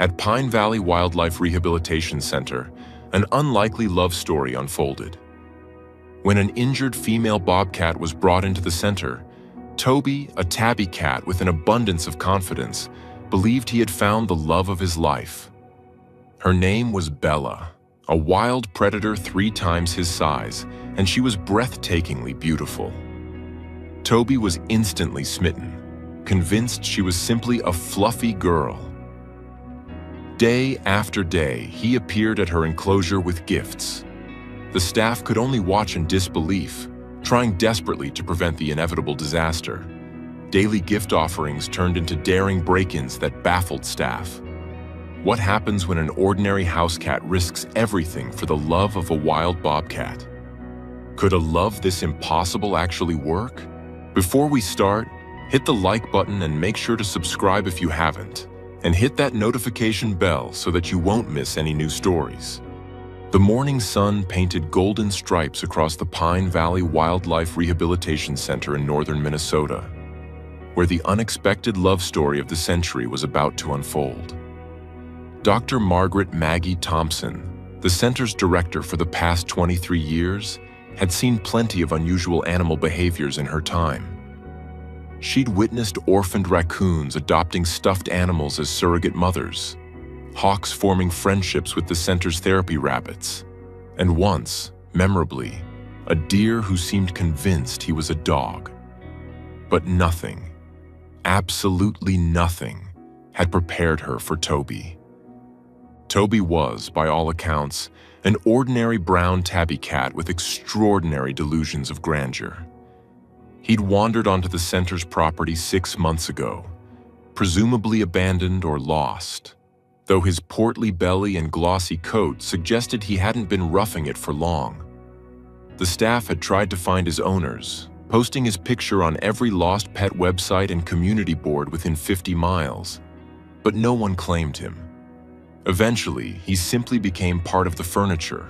At Pine Valley Wildlife Rehabilitation Center, an unlikely love story unfolded. When an injured female bobcat was brought into the center, Toby, a tabby cat with an abundance of confidence, believed he had found the love of his life. Her name was Bella, a wild predator 3 times his size, and she was breathtakingly beautiful. Toby was instantly smitten, convinced she was simply a fluffy girl. Day after day, he appeared at her enclosure with gifts. The staff could only watch in disbelief, trying desperately to prevent the inevitable disaster. Daily gift offerings turned into daring break-ins that baffled staff. What happens when an ordinary house cat risks everything for the love of a wild bobcat? Could a love this impossible actually work? Before we start, hit the like button and make sure to subscribe if you haven't, and hit that notification bell so that you won't miss any new stories. The morning sun painted golden stripes across the Pine Valley Wildlife Rehabilitation Center in northern Minnesota, where the unexpected love story of the century was about to unfold. Dr. Margaret Maggie Thompson, the center's director for the past 23 years, had seen plenty of unusual animal behaviors in her time. She'd witnessed orphaned raccoons adopting stuffed animals as surrogate mothers, hawks forming friendships with the center's therapy rabbits, and once, memorably, a deer who seemed convinced he was a dog. But nothing, absolutely nothing, had prepared her for Toby. Toby was, by all accounts, an ordinary brown tabby cat with extraordinary delusions of grandeur. He'd wandered onto the center's property 6 months ago, presumably abandoned or lost, though his portly belly and glossy coat suggested he hadn't been roughing it for long. The staff had tried to find his owners, posting his picture on every lost pet website and community board within 50 miles, but no one claimed him. Eventually, he simply became part of the furniture,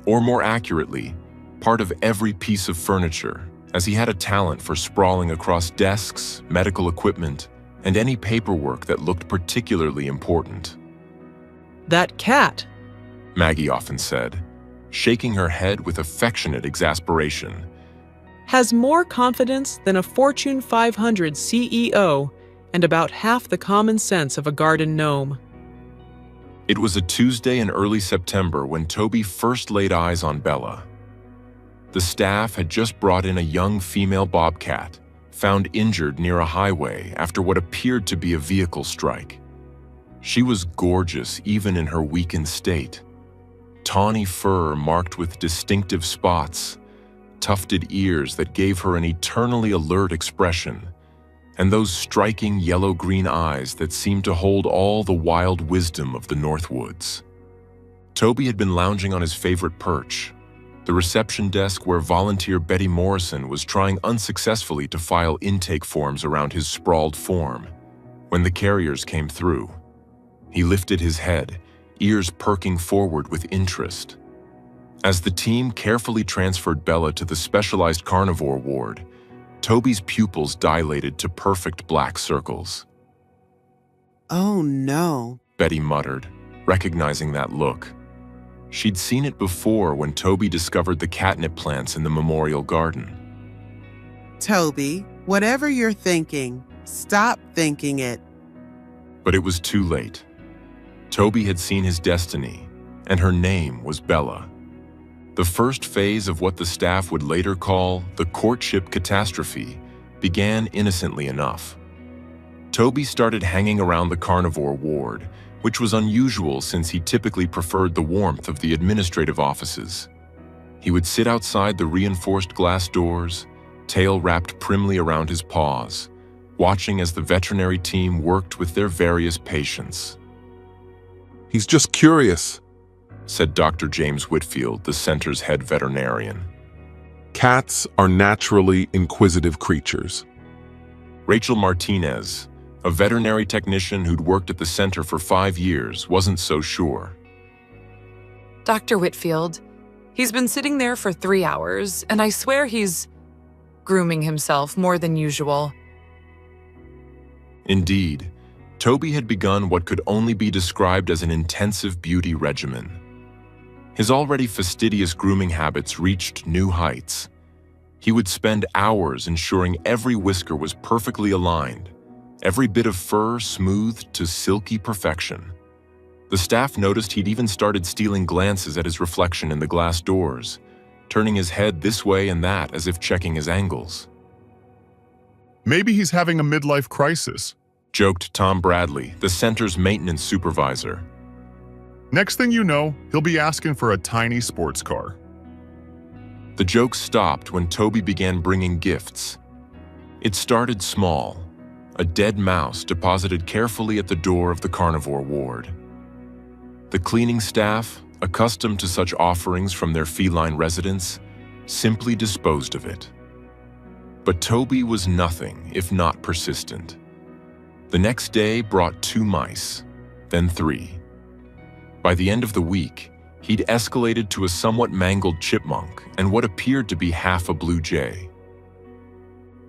or more accurately, part of every piece of furniture, as he had a talent for sprawling across desks, medical equipment, and any paperwork that looked particularly important. "That cat," Maggie often said, shaking her head with affectionate exasperation, "has more confidence than a Fortune 500 CEO and about half the common sense of a garden gnome." It was a Tuesday in early September when Toby first laid eyes on Bella. The staff had just brought in a young female bobcat, found injured near a highway after what appeared to be a vehicle strike. She was gorgeous even in her weakened state. Tawny fur marked with distinctive spots, tufted ears that gave her an eternally alert expression, and those striking yellow-green eyes that seemed to hold all the wild wisdom of the Northwoods. Toby had been lounging on his favorite perch, the reception desk where volunteer Betty Morrison was trying unsuccessfully to file intake forms around his sprawled form, when the carriers came through. He lifted his head, ears perking forward with interest. As the team carefully transferred Bella to the specialized carnivore ward, Toby's pupils dilated to perfect black circles. "Oh no," Betty muttered, recognizing that look. She'd seen it before when Toby discovered the catnip plants in the memorial garden. "Toby, whatever you're thinking, stop thinking it." But it was too late. Toby had seen his destiny, and her name was Bella. The first phase of what the staff would later call the courtship catastrophe began innocently enough. Toby started hanging around the carnivore ward, which was unusual since he typically preferred the warmth of the administrative offices. He would sit outside the reinforced glass doors, tail wrapped primly around his paws, watching as the veterinary team worked with their various patients. "He's just curious," said Dr. James Whitfield, the center's head veterinarian. "Cats are naturally inquisitive creatures." Rachel Martinez, a veterinary technician who'd worked at the center for 5 years, wasn't so sure. "Dr. Whitfield, he's been sitting there for 3 hours, and I swear he's grooming himself more than usual." Indeed, Toby had begun what could only be described as an intensive beauty regimen. His already fastidious grooming habits reached new heights. He would spend hours ensuring every whisker was perfectly aligned, every bit of fur smoothed to silky perfection. The staff noticed he'd even started stealing glances at his reflection in the glass doors, turning his head this way and that as if checking his angles. Maybe he's having a midlife crisis, Joked Tom Bradley, the center's maintenance supervisor. Next thing you know, he'll be asking for a tiny sports car. The joke stopped when Toby began bringing gifts. It started small, a dead mouse deposited carefully at the door of the carnivore ward. The cleaning staff, accustomed to such offerings from their feline residents, simply disposed of it. But Toby was nothing if not persistent. The next day brought 2 mice, then 3. By the end of the week, he'd escalated to a somewhat mangled chipmunk and what appeared to be half a blue jay.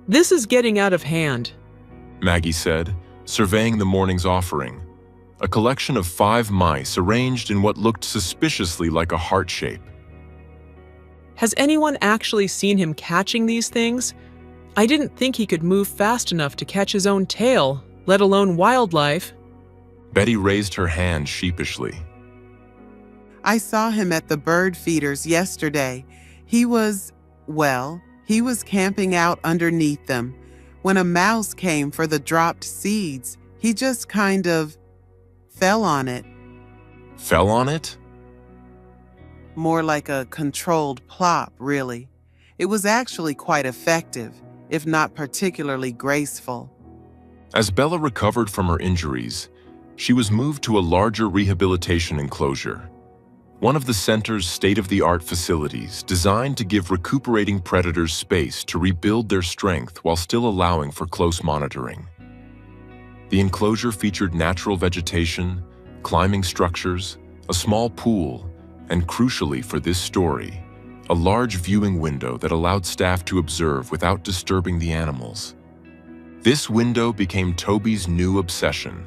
This is getting out of hand. Maggie said, surveying the morning's offering, a collection of 5 mice arranged in what looked suspiciously like a heart shape. Has anyone actually seen him catching these things? I didn't think he could move fast enough to catch his own tail, let alone wildlife. Betty raised her hand sheepishly. I saw him at the bird feeders yesterday. He was camping out underneath them. When a mouse came for the dropped seeds, he just kind of fell on it. Fell on it? More like a controlled plop, really. It was actually quite effective, if not particularly graceful. As Bella recovered from her injuries, she was moved to a larger rehabilitation enclosure, one of the center's state-of-the-art facilities designed to give recuperating predators space to rebuild their strength while still allowing for close monitoring. The enclosure featured natural vegetation, climbing structures, a small pool, and crucially for this story, a large viewing window that allowed staff to observe without disturbing the animals. This window became Toby's new obsession.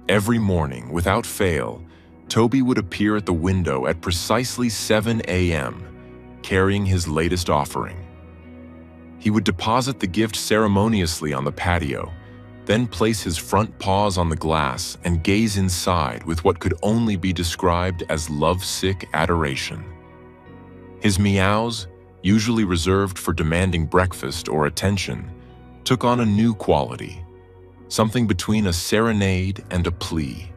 Every morning, without fail, Toby would appear at the window at precisely 7 a.m., carrying his latest offering. He would deposit the gift ceremoniously on the patio, then place his front paws on the glass and gaze inside with what could only be described as lovesick adoration. His meows, usually reserved for demanding breakfast or attention, took on a new quality, something between a serenade and a plea.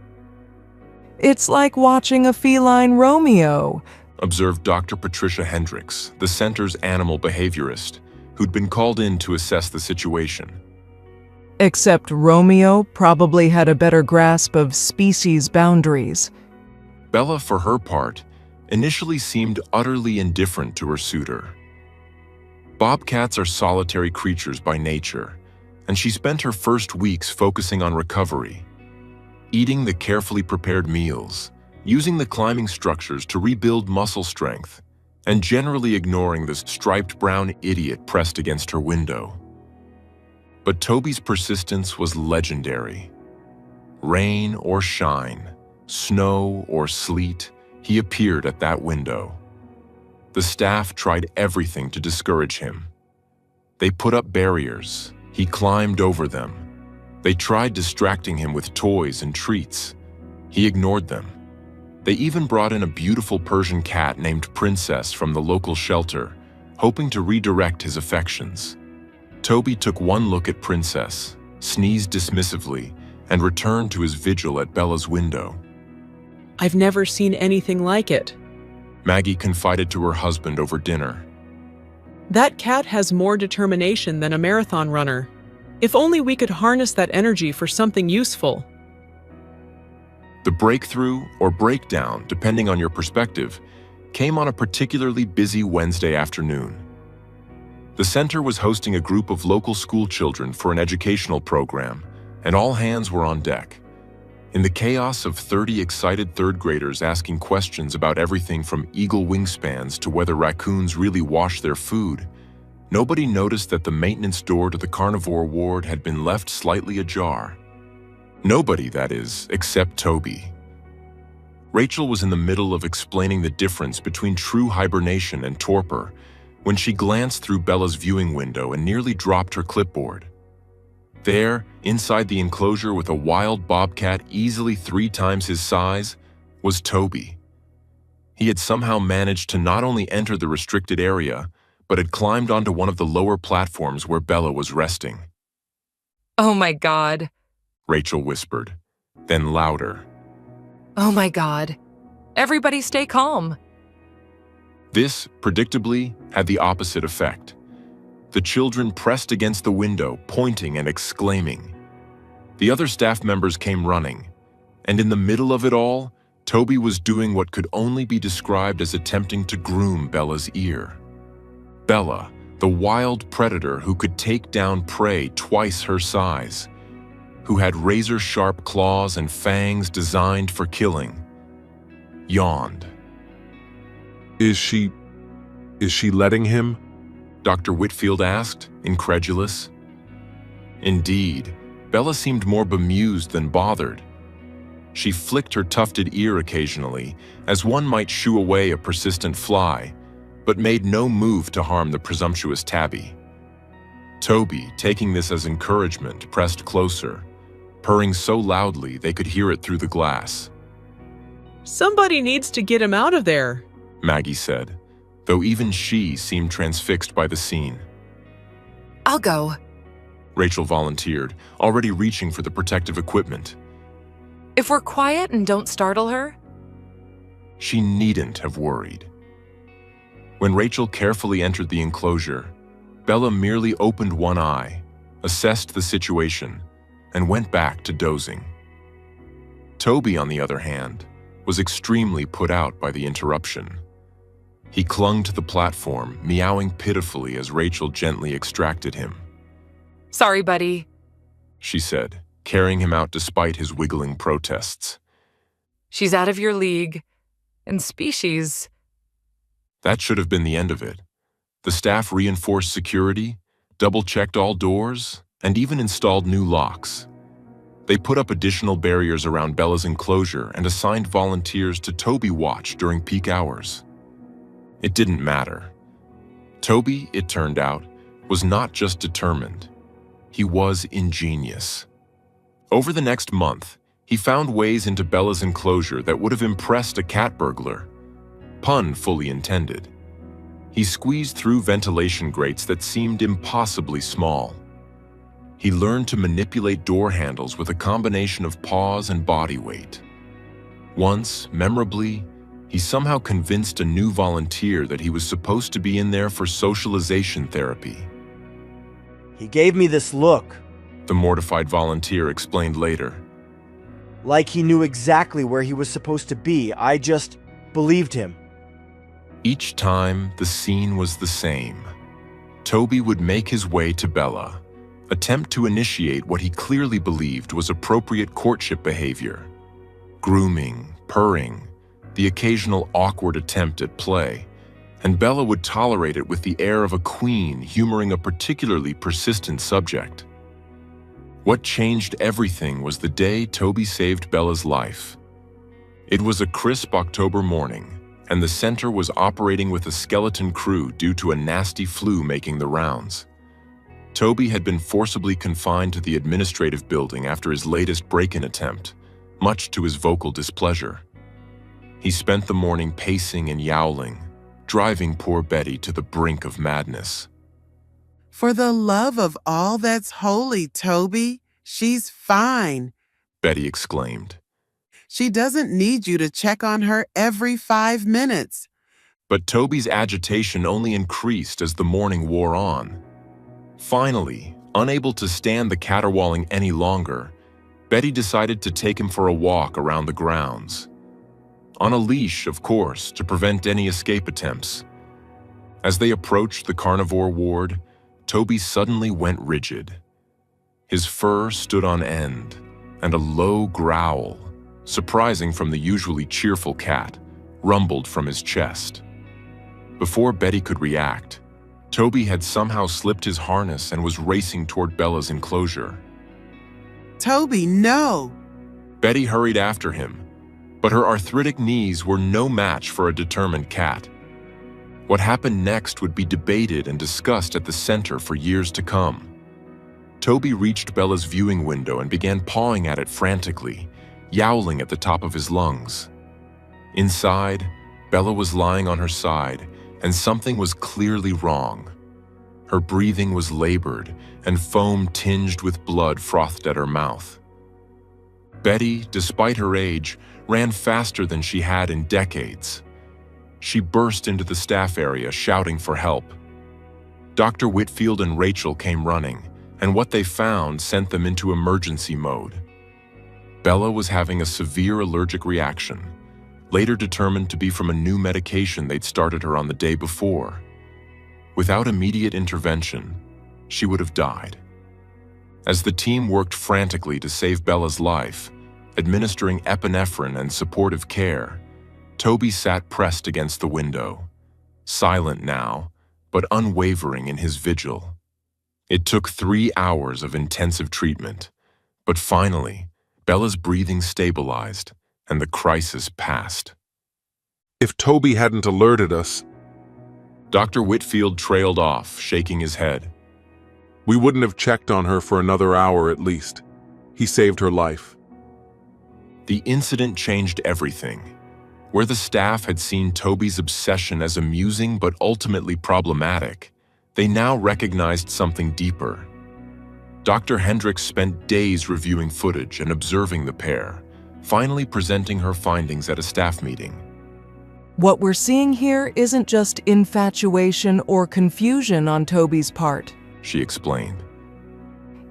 It's like watching a feline Romeo, Observed Dr. Patricia Hendricks, the center's animal behaviorist, who'd been called in to assess the situation. except Romeo probably had a better grasp of species boundaries. Bella, for her part, initially seemed utterly indifferent to her suitor. Bobcats are solitary creatures by nature, and she spent her first weeks focusing on recovery, eating the carefully prepared meals, using the climbing structures to rebuild muscle strength, and generally ignoring the striped brown idiot pressed against her window. But Toby's persistence was legendary. Rain or shine, snow or sleet, he appeared at that window. The staff tried everything to discourage him. They put up barriers. He climbed over them. They tried distracting him with toys and treats. He ignored them. They even brought in a beautiful Persian cat named Princess from the local shelter, hoping to redirect his affections. Toby took one look at Princess, sneezed dismissively, and returned to his vigil at Bella's window. I've never seen anything like it. Maggie confided to her husband over dinner. That cat has more determination than a marathon runner. If only we could harness that energy for something useful. The breakthrough, or breakdown, depending on your perspective, came on a particularly busy Wednesday afternoon. The center was hosting a group of local school children for an educational program, and all hands were on deck. In the chaos of 30 excited third graders asking questions about everything from eagle wingspans to whether raccoons really wash their food, nobody noticed that the maintenance door to the carnivore ward had been left slightly ajar. Nobody, that is, except Toby. Rachel was in the middle of explaining the difference between true hibernation and torpor when she glanced through Bella's viewing window and nearly dropped her clipboard. There, inside the enclosure with a wild bobcat easily 3 times his size, was Toby. He had somehow managed to not only enter the restricted area, but had climbed onto one of the lower platforms where Bella was resting. Oh my God. Rachel whispered, then louder. Oh my God. Everybody stay calm. This, predictably, had the opposite effect. The children pressed against the window, pointing and exclaiming. The other staff members came running, and in the middle of it all, Toby was doing what could only be described as attempting to groom Bella's ear. Bella, the wild predator who could take down prey twice her size, who had razor-sharp claws and fangs designed for killing, yawned. Is she letting him? Dr. Whitfield asked, incredulous. Indeed, Bella seemed more bemused than bothered. She flicked her tufted ear occasionally, as one might shoo away a persistent fly, but made no move to harm the presumptuous tabby. Toby, taking this as encouragement, pressed closer, purring so loudly they could hear it through the glass. Somebody needs to get him out of there, Maggie said, though even she seemed transfixed by the scene. I'll go. Rachel volunteered, already reaching for the protective equipment. If we're quiet and don't startle her. She needn't have worried. When Rachel carefully entered the enclosure, Bella merely opened one eye, assessed the situation, and went back to dozing. Toby, on the other hand, was extremely put out by the interruption. He clung to the platform, meowing pitifully as Rachel gently extracted him. Sorry, buddy, she said, carrying him out despite his wiggling protests. She's out of your league. And species. That should have been the end of it. The staff reinforced security, double-checked all doors, and even installed new locks. They put up additional barriers around Bella's enclosure and assigned volunteers to Toby watch during peak hours. It didn't matter. Toby, it turned out, was not just determined. He was ingenious. Over the next month, he found ways into Bella's enclosure that would have impressed a cat burglar. Pun fully intended. He squeezed through ventilation grates that seemed impossibly small. He learned to manipulate door handles with a combination of paws and body weight. Once, memorably, he somehow convinced a new volunteer that he was supposed to be in there for socialization therapy. He gave me this look. The mortified volunteer explained later. Like he knew exactly where he was supposed to be. I just believed him. Each time, the scene was the same. Toby would make his way to Bella, attempt to initiate what he clearly believed was appropriate courtship behavior. Grooming, purring, the occasional awkward attempt at play, and Bella would tolerate it with the air of a queen humoring a particularly persistent subject. What changed everything was the day Toby saved Bella's life. It was a crisp October morning, and the center was operating with a skeleton crew due to a nasty flu making the rounds. Toby had been forcibly confined to the administrative building after his latest break-in attempt, much to his vocal displeasure. He spent the morning pacing and yowling, driving poor Betty to the brink of madness. For the love of all that's holy, Toby, she's fine, Betty exclaimed. She doesn't need you to check on her every 5 minutes. But Toby's agitation only increased as the morning wore on. Finally, unable to stand the caterwauling any longer, Betty decided to take him for a walk around the grounds. On a leash, of course, to prevent any escape attempts. As they approached the carnivore ward, Toby suddenly went rigid. His fur stood on end, and a low growl, surprising from the usually cheerful cat, rumbled from his chest. Before Betty could react, Toby had somehow slipped his harness and was racing toward Bella's enclosure. Toby, no! Betty hurried after him, but her arthritic knees were no match for a determined cat. What happened next would be debated and discussed at the center for years to come. Toby reached Bella's viewing window and began pawing at it frantically, yowling at the top of his lungs. Inside, Bella was lying on her side, and something was clearly wrong. Her breathing was labored, and foam tinged with blood frothed at her mouth. Betty, despite her age, ran faster than she had in decades. She burst into the staff area, shouting for help. Dr. Whitfield and Rachel came running, and what they found sent them into emergency mode. Bella was having a severe allergic reaction, later determined to be from a new medication they'd started her on the day before. Without immediate intervention, she would have died. As the team worked frantically to save Bella's life, administering epinephrine and supportive care, Toby sat pressed against the window, silent now, but unwavering in his vigil. It took 3 hours of intensive treatment, but finally, Bella's breathing stabilized and the crisis passed. If Toby hadn't alerted us, Dr. Whitfield trailed off, shaking his head. we wouldn't have checked on her for another hour at least. He saved her life. The incident changed everything. Where the staff had seen Toby's obsession as amusing but ultimately problematic, they now recognized something deeper. Dr. Hendricks spent days reviewing footage and observing the pair, finally presenting her findings at a staff meeting. What we're seeing here isn't just infatuation or confusion on Toby's part. She explained.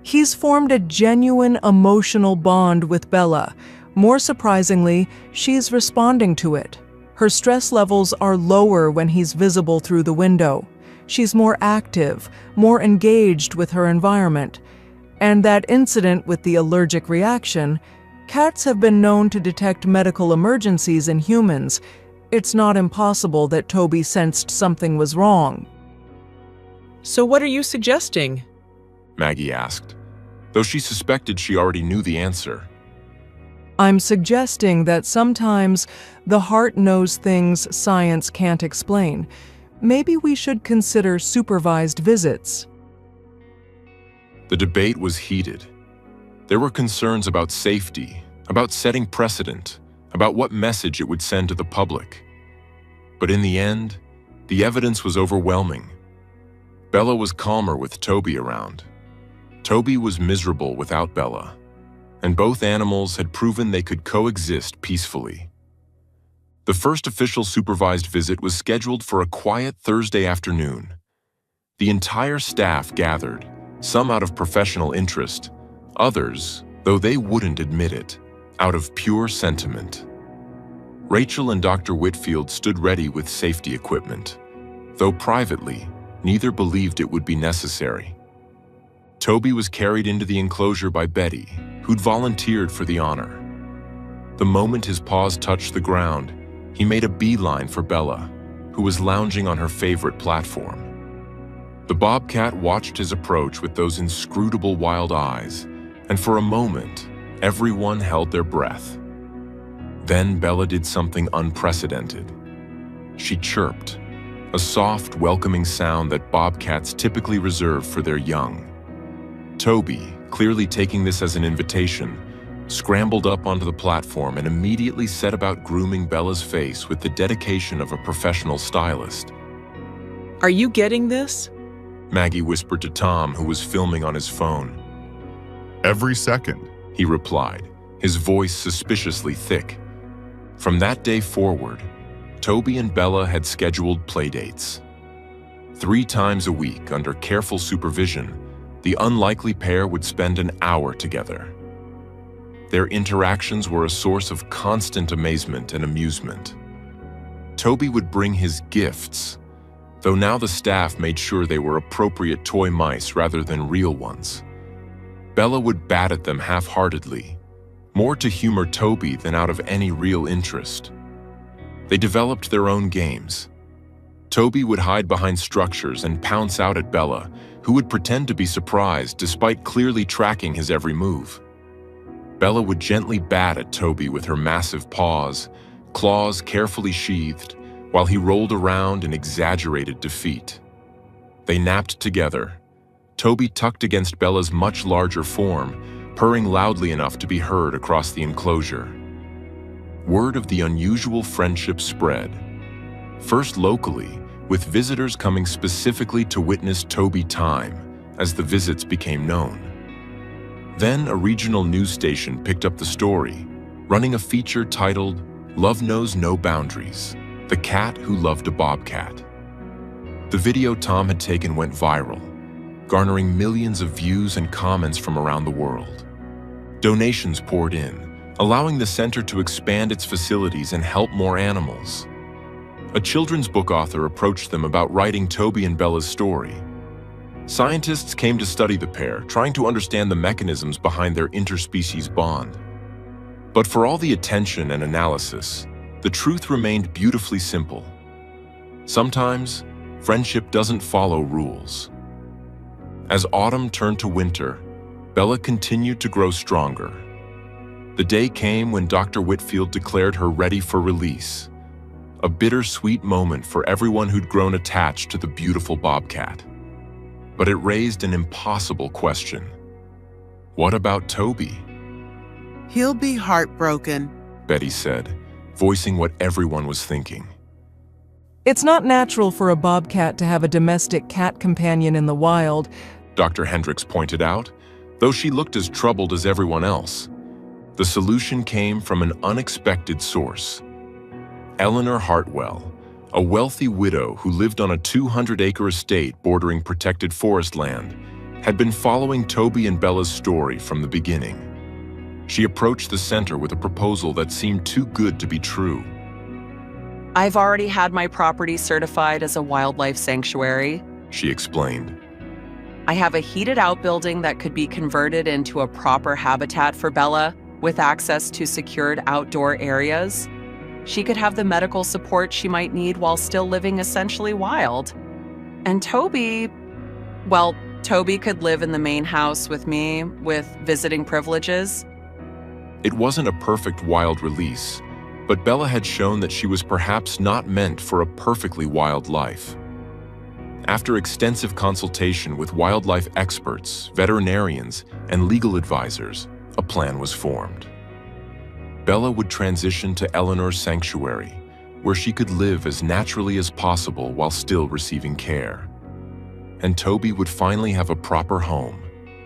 He's formed a genuine emotional bond with Bella. More surprisingly, she's responding to it. Her stress levels are lower when he's visible through the window. She's more active, more engaged with her environment. And that incident with the allergic reaction, cats have been known to detect medical emergencies in humans. It's not impossible that Toby sensed something was wrong. So what are you suggesting? Maggie asked, though she suspected she already knew the answer. I'm suggesting that sometimes the heart knows things science can't explain. Maybe we should consider supervised visits. The debate was heated. There were concerns about safety, about setting precedent, about what message it would send to the public. But in the end, the evidence was overwhelming. Bella was calmer with Toby around. Toby was miserable without Bella, and both animals had proven they could coexist peacefully. The first official supervised visit was scheduled for a quiet Thursday afternoon. The entire staff gathered, some out of professional interest, others, though they wouldn't admit it, out of pure sentiment. Rachel and Dr. Whitfield stood ready with safety equipment, though privately, neither believed it would be necessary. Toby was carried into the enclosure by Betty, who'd volunteered for the honor. The moment his paws touched the ground, he made a beeline for Bella, who was lounging on her favorite platform. The Bobcat watched his approach with those inscrutable wild eyes, and for a moment, everyone held their breath. Then Bella did something unprecedented. She chirped, a soft, welcoming sound that bobcats typically reserve for their young. Toby, clearly taking this as an invitation, scrambled up onto the platform and immediately set about grooming Bella's face with the dedication of a professional stylist. Are you getting this? Maggie whispered to Tom, who was filming on his phone. Every second. He replied, his voice suspiciously thick. From that day forward, Toby and Bella had scheduled playdates. 3 times a week, under careful supervision, the unlikely pair would spend an hour together. Their interactions were a source of constant amazement and amusement. Toby would bring his gifts, though now the staff made sure they were appropriate toy mice rather than real ones. Bella would bat at them half-heartedly, more to humor Toby than out of any real interest. They developed their own games. Toby would hide behind structures and pounce out at Bella, who would pretend to be surprised despite clearly tracking his every move. Bella would gently bat at Toby with her massive paws, claws carefully sheathed, while he rolled around in exaggerated defeat. They napped together, Toby tucked against Bella's much larger form, purring loudly enough to be heard across the enclosure. Word of the unusual friendship spread, first locally, with visitors coming specifically to witness Toby time as the visits became known. Then a regional news station picked up the story, running a feature titled "Love Knows No Boundaries: The Cat Who Loved a Bobcat." The video Tom had taken went viral, garnering millions of views and comments from around the world. Donations poured in, allowing the center to expand its facilities and help more animals. A children's book author approached them about writing Toby and Bella's story. Scientists came to study the pair, trying to understand the mechanisms behind their interspecies bond. But for all the attention and analysis, the truth remained beautifully simple. Sometimes, friendship doesn't follow rules. As autumn turned to winter, Bella continued to grow stronger. The day came when Dr. Whitfield declared her ready for release, a bittersweet moment for everyone who'd grown attached to the beautiful Bobcat. But it raised an impossible question. What about Toby? He'll be heartbroken, Betty said, voicing what everyone was thinking. It's not natural for a bobcat to have a domestic cat companion in the wild, Dr. Hendricks pointed out, though she looked as troubled as everyone else. The solution came from an unexpected source. Eleanor Hartwell, a wealthy widow who lived on a 200-acre estate bordering protected forest land, had been following Toby and Bella's story from the beginning. She approached the center with a proposal that seemed too good to be true. I've already had my property certified as a wildlife sanctuary, she explained. I have a heated outbuilding that could be converted into a proper habitat for Bella, with access to secured outdoor areas. She could have the medical support she might need while still living essentially wild. And Toby, well, Toby could live in the main house with me, with visiting privileges. It wasn't a perfect wild release, but Bella had shown that she was perhaps not meant for a perfectly wild life. After extensive consultation with wildlife experts, veterinarians, and legal advisors, a plan was formed. Bella would transition to Eleanor's sanctuary, where she could live as naturally as possible while still receiving care. And Toby would finally have a proper home,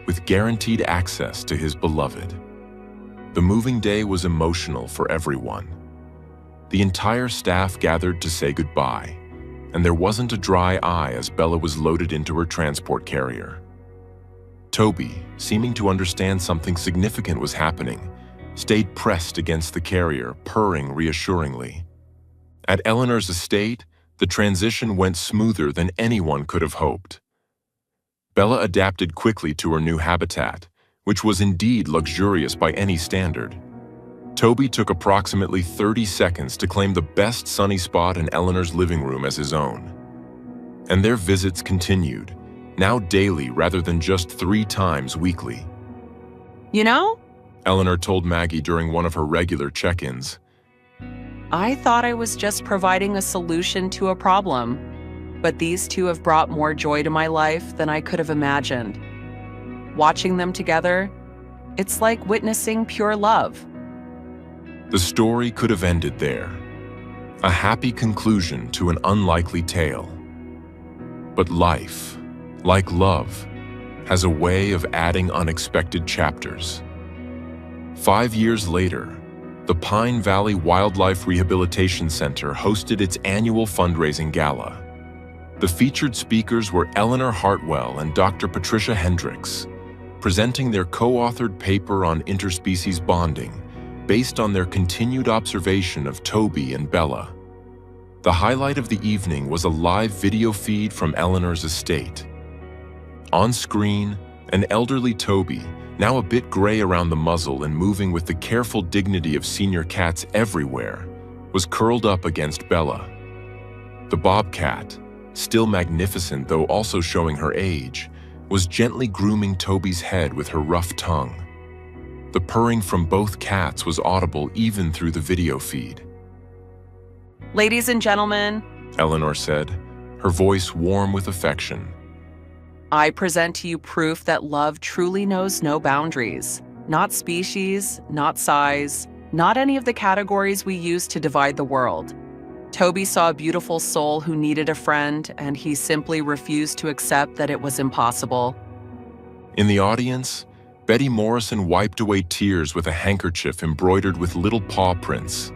with guaranteed access to his beloved. The moving day was emotional for everyone. The entire staff gathered to say goodbye, and there wasn't a dry eye as Bella was loaded into her transport carrier. Toby, seeming to understand something significant was happening, stayed pressed against the carrier, purring reassuringly. At Eleanor's estate, the transition went smoother than anyone could have hoped. Bella adapted quickly to her new habitat, which was indeed luxurious by any standard. Toby took approximately 30 seconds to claim the best sunny spot in Eleanor's living room as his own. And their visits continued, now daily rather than just 3 times weekly. You know, Eleanor told Maggie during one of her regular check-ins, I thought I was just providing a solution to a problem, but these two have brought more joy to my life than I could have imagined. Watching them together, it's like witnessing pure love. The story could have ended there, a happy conclusion to an unlikely tale. But life, like love, has a way of adding unexpected chapters. 5 years later, the Pine Valley Wildlife Rehabilitation Center hosted its annual fundraising gala. The featured speakers were Eleanor Hartwell and Dr. Patricia Hendricks, presenting their co-authored paper on interspecies bonding based on their continued observation of Toby and Bella. The highlight of the evening was a live video feed from Eleanor's estate. On screen, an elderly Toby, now a bit gray around the muzzle and moving with the careful dignity of senior cats everywhere, was curled up against Bella. The Bobcat, still magnificent though also showing her age, was gently grooming Toby's head with her rough tongue. The purring from both cats was audible even through the video feed. Ladies and gentlemen, Eleanor said, her voice warm with affection. I present to you proof that love truly knows no boundaries. Not species, not size, not any of the categories we use to divide the world. Toby saw a beautiful soul who needed a friend, and he simply refused to accept that it was impossible. In the audience, Betty Morrison wiped away tears with a handkerchief embroidered with little paw prints,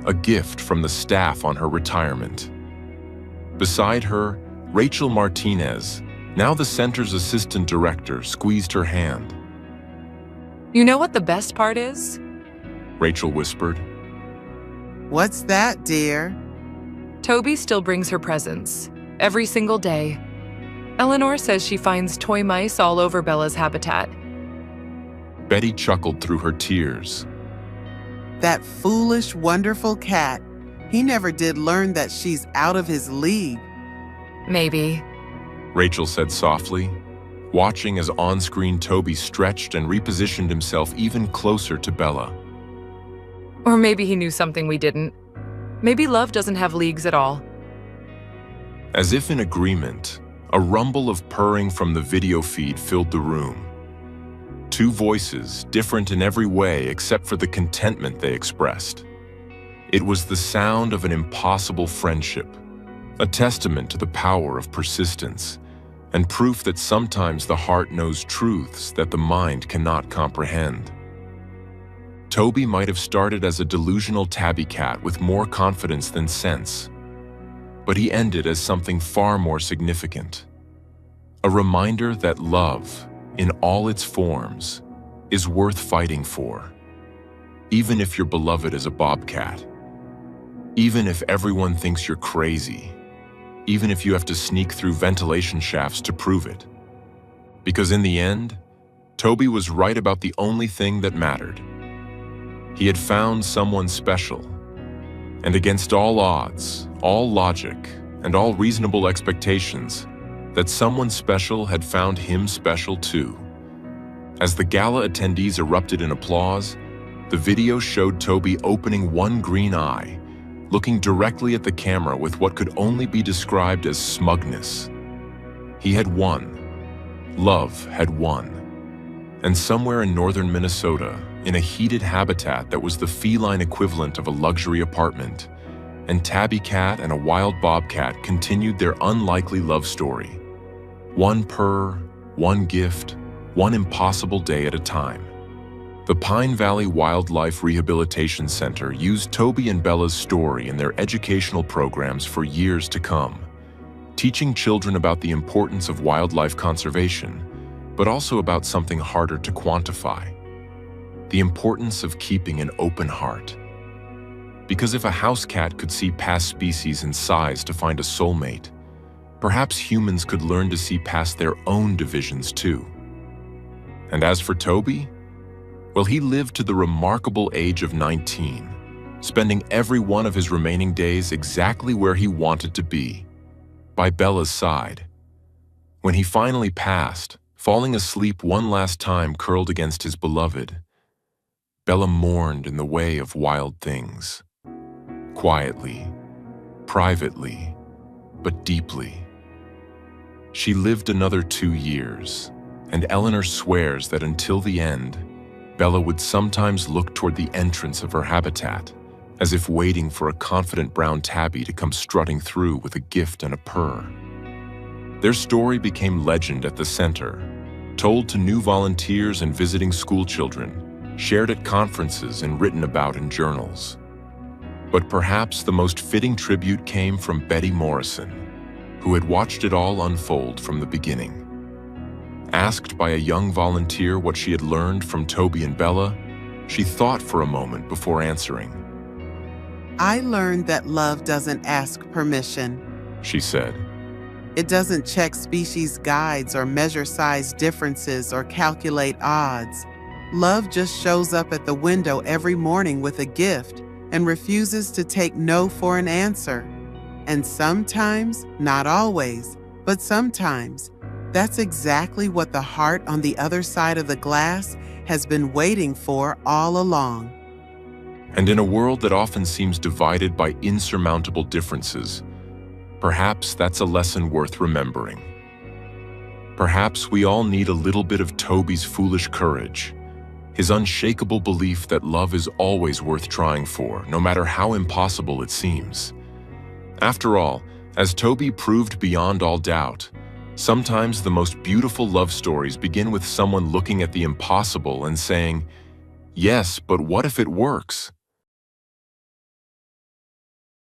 a gift from the staff on her retirement. Beside her, Rachel Martinez, now the center's assistant director, squeezed her hand. You know what the best part is? Rachel whispered. What's that, dear? Toby still brings her presents, every single day. Eleanor says she finds toy mice all over Bella's habitat. Betty chuckled through her tears. That foolish, wonderful cat. He never did learn that she's out of his league. Maybe. Rachel said softly, watching as on-screen Toby stretched and repositioned himself even closer to Bella. Or maybe he knew something we didn't. Maybe love doesn't have leagues at all. As if in agreement, a rumble of purring from the video feed filled the room. Two voices, different in every way except for the contentment they expressed. It was the sound of an impossible friendship, a testament to the power of persistence, and proof that sometimes the heart knows truths that the mind cannot comprehend. Toby might have started as a delusional tabby cat with more confidence than sense, but he ended as something far more significant. A reminder that love, in all its forms, is worth fighting for, even if your beloved is a bobcat, even if everyone thinks you're crazy, even if you have to sneak through ventilation shafts to prove it. Because in the end, Toby was right about the only thing that mattered. He had found someone special, and against all odds, all logic, and all reasonable expectations, that someone special had found him special too. As the gala attendees erupted in applause, the video showed Toby opening one green eye, looking directly at the camera with what could only be described as smugness. He had won. Love had won. And somewhere in northern Minnesota, in a heated habitat that was the feline equivalent of a luxury apartment, and Tabby Cat and a wild bobcat continued their unlikely love story. One purr, one gift, one impossible day at a time. The Pine Valley Wildlife Rehabilitation Center used Toby and Bella's story in their educational programs for years to come, teaching children about the importance of wildlife conservation, but also about something harder to quantify: the importance of keeping an open heart. Because if a house cat could see past species and size to find a soulmate, perhaps humans could learn to see past their own divisions too. And as for Toby, well, he lived to the remarkable age of 19, spending every one of his remaining days exactly where he wanted to be, by Bella's side. When he finally passed, falling asleep one last time curled against his beloved, Bella mourned in the way of wild things. Quietly, privately, but deeply. She lived another 2 years, and Eleanor swears that until the end, Bella would sometimes look toward the entrance of her habitat, as if waiting for a confident brown tabby to come strutting through with a gift and a purr. Their story became legend at the center, told to new volunteers and visiting school children, shared at conferences and written about in journals. But perhaps the most fitting tribute came from Betty Morrison, who had watched it all unfold from the beginning. Asked by a young volunteer what she had learned from Toby and Bella, she thought for a moment before answering. I learned that love doesn't ask permission, She said. It doesn't check species guides or measure size differences or calculate odds. Love just shows up at the window every morning with a gift and refuses to take no for an answer. And sometimes, not always, but sometimes, that's exactly what the heart on the other side of the glass has been waiting for all along. And in a world that often seems divided by insurmountable differences, perhaps that's a lesson worth remembering. Perhaps we all need a little bit of Toby's foolish courage, his unshakable belief that love is always worth trying for, no matter how impossible it seems. After all, as Toby proved beyond all doubt, sometimes the most beautiful love stories begin with someone looking at the impossible and saying, "Yes, but what if it works?"